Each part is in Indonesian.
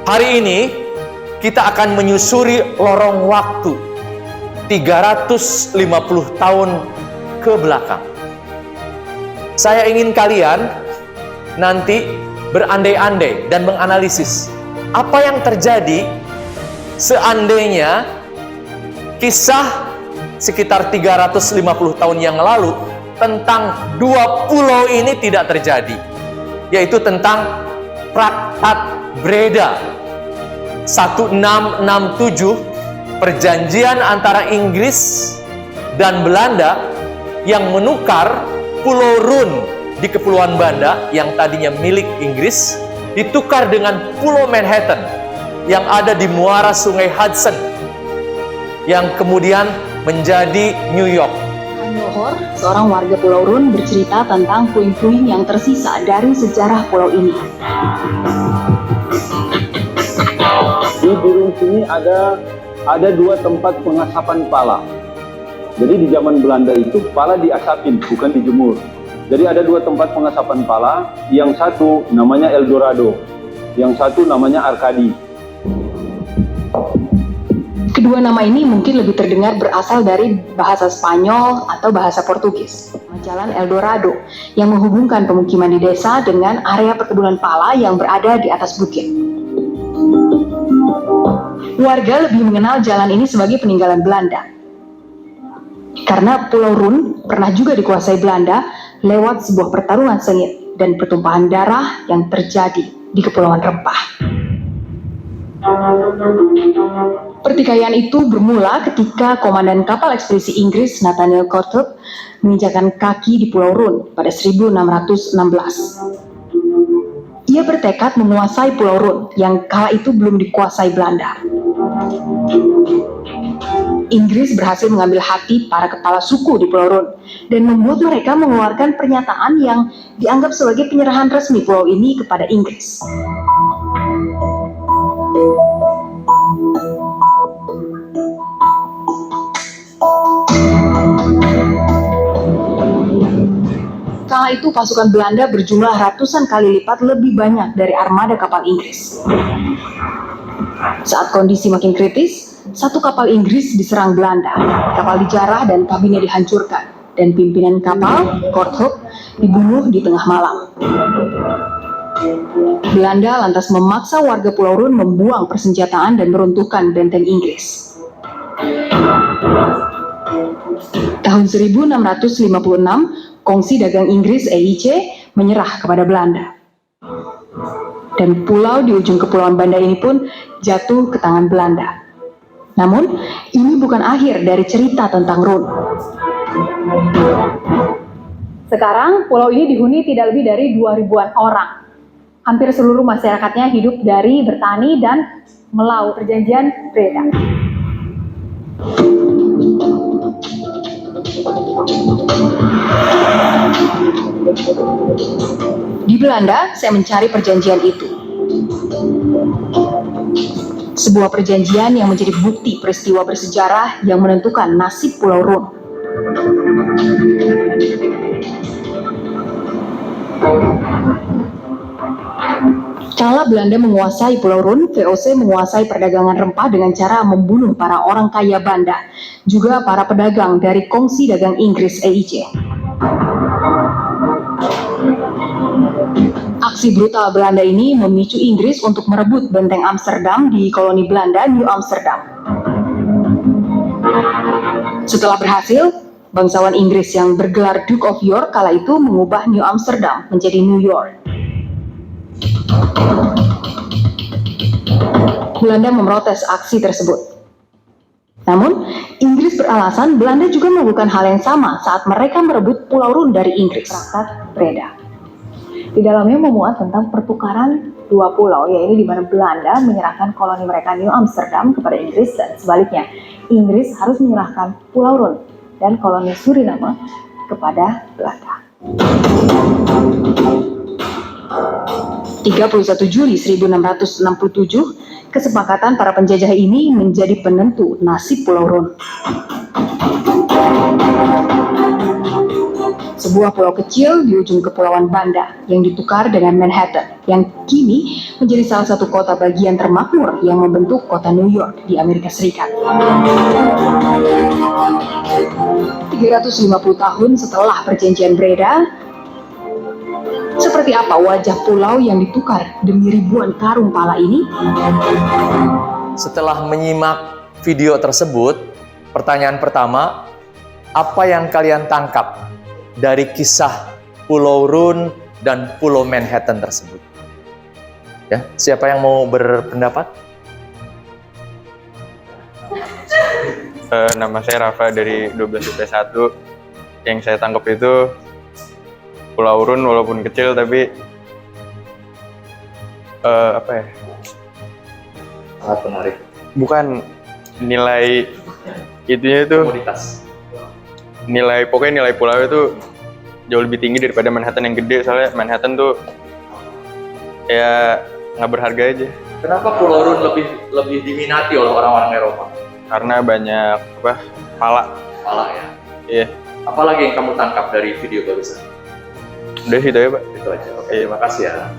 Hari ini kita akan menyusuri lorong waktu 350 tahun ke belakang. Saya ingin kalian nanti berandai-andai dan menganalisis apa yang terjadi seandainya kisah sekitar 350 tahun yang lalu tentang dua pulau ini tidak terjadi, yaitu tentang Traktat Breda 1667, perjanjian antara Inggris dan Belanda yang menukar Pulau Run di Kepulauan Banda yang tadinya milik Inggris ditukar dengan Pulau Manhattan yang ada di muara Sungai Hudson yang kemudian menjadi New York. Johor, seorang warga Pulau Run, bercerita tentang puing-puing yang tersisa dari sejarah pulau ini. Di Birung sini ada dua tempat pengasapan pala. Jadi di zaman Belanda itu pala diasapin, bukan dijemur. Jadi ada dua tempat pengasapan pala, yang satu namanya Eldorado, yang satu namanya Arkadi. Kedua nama ini mungkin lebih terdengar berasal dari bahasa Spanyol atau bahasa Portugis. Jalan Eldorado yang menghubungkan pemukiman di desa dengan area perkebunan pala yang berada di atas bukit. Warga lebih mengenal jalan ini sebagai peninggalan Belanda. Karena Pulau Run pernah juga dikuasai Belanda lewat sebuah pertarungan sengit dan pertumpahan darah yang terjadi di Kepulauan Rempah. Pertikaian itu bermula ketika komandan kapal ekspedisi Inggris Nathaniel Courthope menginjakan kaki di Pulau Run pada 1616. Ia bertekad menguasai Pulau Run yang kala itu belum dikuasai Belanda. Inggris berhasil mengambil hati para kepala suku di Pulau Run dan membuat mereka mengeluarkan pernyataan yang dianggap sebagai penyerahan resmi pulau ini kepada Inggris. Kala itu pasukan Belanda berjumlah ratusan kali lipat lebih banyak dari armada kapal Inggris. Saat kondisi makin kritis, satu kapal Inggris diserang Belanda. Kapal dijarah dan kabinnya dihancurkan, dan pimpinan kapal, Courthope, dibunuh di tengah malam. Belanda lantas memaksa warga Pulau Run membuang persenjataan dan meruntuhkan benteng Inggris. Tahun 1656, Kongsi Dagang Inggris EIC menyerah kepada Belanda. Dan pulau di ujung Kepulauan Banda ini pun jatuh ke tangan Belanda. Namun, ini bukan akhir dari cerita tentang Run. Sekarang, pulau ini dihuni tidak lebih dari 2.000-an orang. Hampir seluruh masyarakatnya hidup dari bertani dan melaut. Perjanjian Breda. Di Belanda, saya mencari perjanjian itu. Sebuah perjanjian yang menjadi bukti peristiwa bersejarah yang menentukan nasib Pulau Run. Kala Belanda menguasai Pulau Run, VOC menguasai perdagangan rempah dengan cara membunuh para orang kaya Banda, juga para pedagang dari Kongsi Dagang Inggris EIC. Aksi brutal Belanda ini memicu Inggris untuk merebut benteng Amsterdam di koloni Belanda, New Amsterdam. Setelah berhasil, bangsawan Inggris yang bergelar Duke of York kala itu mengubah New Amsterdam menjadi New York. Belanda memprotes aksi tersebut. Namun, Inggris beralasan Belanda juga melakukan hal yang sama saat mereka merebut Pulau Run dari Inggris. Traktat Breda. Di dalamnya memuat tentang pertukaran dua pulau, yaitu di mana Belanda menyerahkan koloni mereka New Amsterdam kepada Inggris dan sebaliknya, Inggris harus menyerahkan Pulau Run dan koloni Suriname kepada Belanda. 31 Juli 1667, kesepakatan para penjajah ini menjadi penentu nasib Pulau Run. sebuah pulau kecil di ujung kepulauan Banda yang ditukar dengan Manhattan, yang kini menjadi salah satu kota bagian termakmur yang membentuk kota New York di Amerika Serikat. 350 tahun setelah perjanjian Breda, seperti apa wajah pulau yang ditukar demi ribuan karung pala ini? Setelah menyimak video tersebut, pertanyaan pertama, apa yang kalian tangkap dari kisah Pulau Run dan Pulau Manhattan tersebut? Ya, siapa yang mau berpendapat? Nama saya Rafa dari 12 IP 1. Yang saya tangkap itu Pulau Run walaupun kecil tapi apa ya? Sangat menarik. Bukan nilai itunya itu Komoditas. pokoknya nilai pulau itu jauh lebih tinggi daripada Manhattan yang gede, soalnya Manhattan tuh ya nggak berharga aja Kenapa Pulau Run lebih diminati oleh orang-orang Eropa? karena banyak pala. Pala ya. Iya, Apalagi yang kamu tangkap dari video barusan? udah sih itu ya Pak. Itu aja. Oke, terima kasih ya.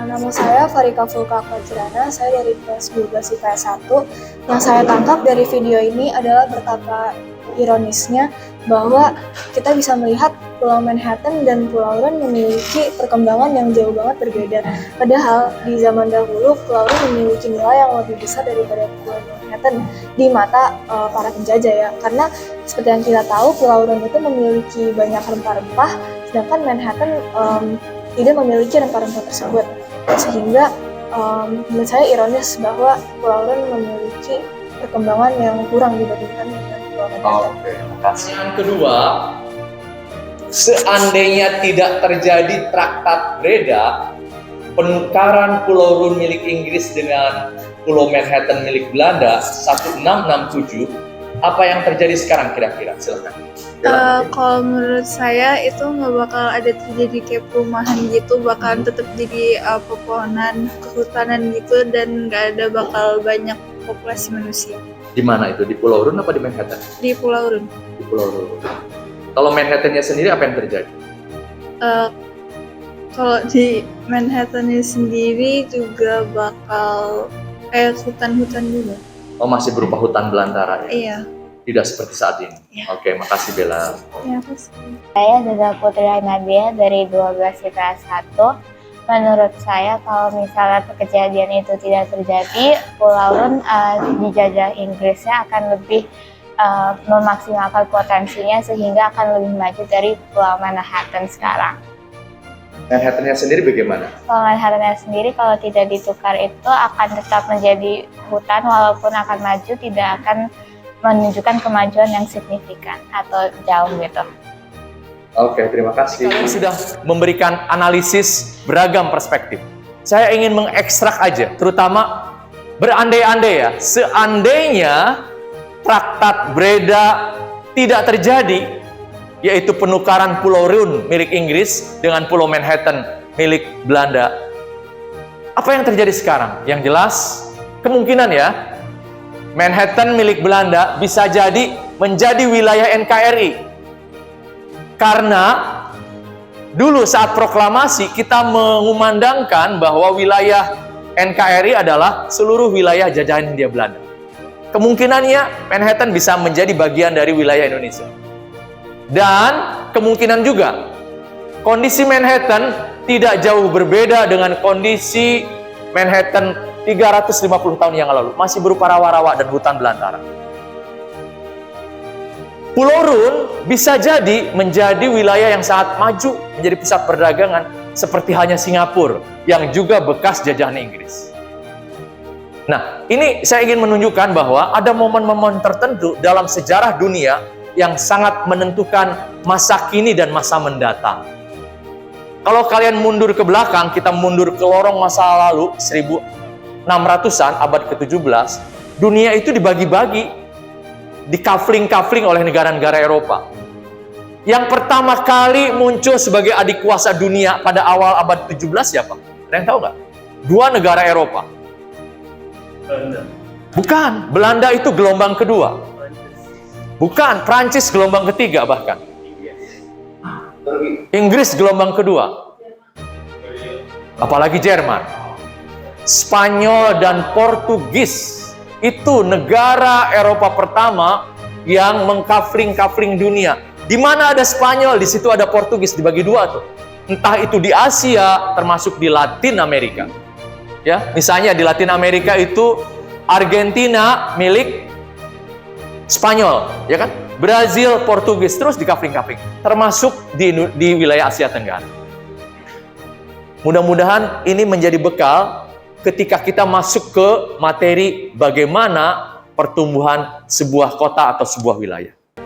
Nama saya Farika Fulka Fajrana, saya dari kelas 12 IPS 1. Yang saya tangkap dari video ini adalah betapa ironisnya bahwa kita bisa melihat Pulau Manhattan dan Pulau Run memiliki perkembangan yang jauh banget berbeda. Padahal di zaman dahulu Pulau Run memiliki nilai yang lebih besar daripada Pulau Manhattan di mata para penjajah ya. Karena seperti yang kita tahu Pulau Run itu memiliki banyak rempah-rempah, sedangkan Manhattan tidak memiliki rempah-rempah tersebut, sehingga menurut saya ironis bahwa Pulau Run memiliki perkembangan yang kurang dibandingkan dengan Pulau Manhattan. Oke, terima kasih. Yang kedua, seandainya tidak terjadi Traktat Breda, penukaran Pulau Run milik Inggris dengan Pulau Manhattan milik Belanda 1667, apa yang terjadi sekarang kira-kira? Silakan. Kalau menurut saya itu nggak bakal ada terjadi kayak perumahan gitu, bakalan tetap jadi pepohonan, kehutanan gitu, dan nggak ada bakal banyak populasi manusia. Di mana itu? Di Pulau Run apa di Manhattan? Di Pulau Run. Di Pulau Run. Kalau Manhattan-nya sendiri apa yang terjadi? Kalau di Manhattan sendiri juga bakal kayak hutan-hutan juga. Oh, masih berupa hutan belantara ya? Iya. Tidak seperti saat ini? Iya. Oke, makasih Bella. Ya pasti. Saya Zaza Putri Nadia dari 12 IPS 1. Menurut saya kalau misalnya kejadian itu tidak terjadi, Pulau Run dijajah Inggrisnya akan lebih memaksimalkan potensinya sehingga akan lebih maju dari Pulau Manhattan sekarang. Manhattan-nya sendiri bagaimana? Kalau Manhattan sendiri kalau tidak ditukar itu akan tetap menjadi hutan walaupun akan maju, tidak akan menunjukkan kemajuan yang signifikan atau jauh gitu. Oke, terima kasih. Kalian sudah memberikan analisis beragam perspektif. Saya ingin mengekstrak aja, terutama berandai-andai ya. Seandainya Traktat Breda tidak terjadi, yaitu penukaran Pulau Run milik Inggris dengan Pulau Manhattan milik Belanda. Apa yang terjadi sekarang? Yang jelas, kemungkinan ya, Manhattan milik Belanda bisa jadi menjadi wilayah NKRI. Karena dulu saat proklamasi kita mengumandangkan bahwa wilayah NKRI adalah seluruh wilayah jajahan Hindia Belanda. Kemungkinannya Manhattan bisa menjadi bagian dari wilayah Indonesia. Dan kemungkinan juga kondisi Manhattan tidak jauh berbeda dengan kondisi Manhattan 350 tahun yang lalu, masih berupa rawa-rawa dan hutan belantara. Pulau Run bisa jadi menjadi wilayah yang sangat maju, menjadi pusat perdagangan seperti halnya Singapura yang juga bekas jajahan Inggris. Nah, ini saya ingin menunjukkan bahwa ada momen-momen tertentu dalam sejarah dunia yang sangat menentukan masa kini dan masa mendatang. Kalau kalian mundur ke belakang, kita mundur ke lorong masa lalu 1600-an, abad ke-17, dunia itu dibagi-bagi, dikafling-kafling oleh negara-negara Eropa. Yang pertama kali muncul sebagai adik kuasa dunia pada awal abad 17 siapa? Ada yang tahu nggak? Dua negara Eropa. Bukan, Belanda itu gelombang kedua. Bukan, Prancis gelombang ketiga bahkan. Inggris gelombang kedua. Apalagi Jerman. Spanyol dan Portugis itu negara Eropa pertama yang mengkafling-kafling dunia. Di mana ada Spanyol, di situ ada Portugis, dibagi dua tuh. Entah itu di Asia, termasuk di Latin Amerika. Ya, misalnya di Latin Amerika itu Argentina milik Spanyol, ya kan? Brazil, Portugis, terus dikafling-kafling. Termasuk di wilayah Asia Tenggara. Mudah-mudahan ini menjadi bekal ketika kita masuk ke materi bagaimana pertumbuhan sebuah kota atau sebuah wilayah.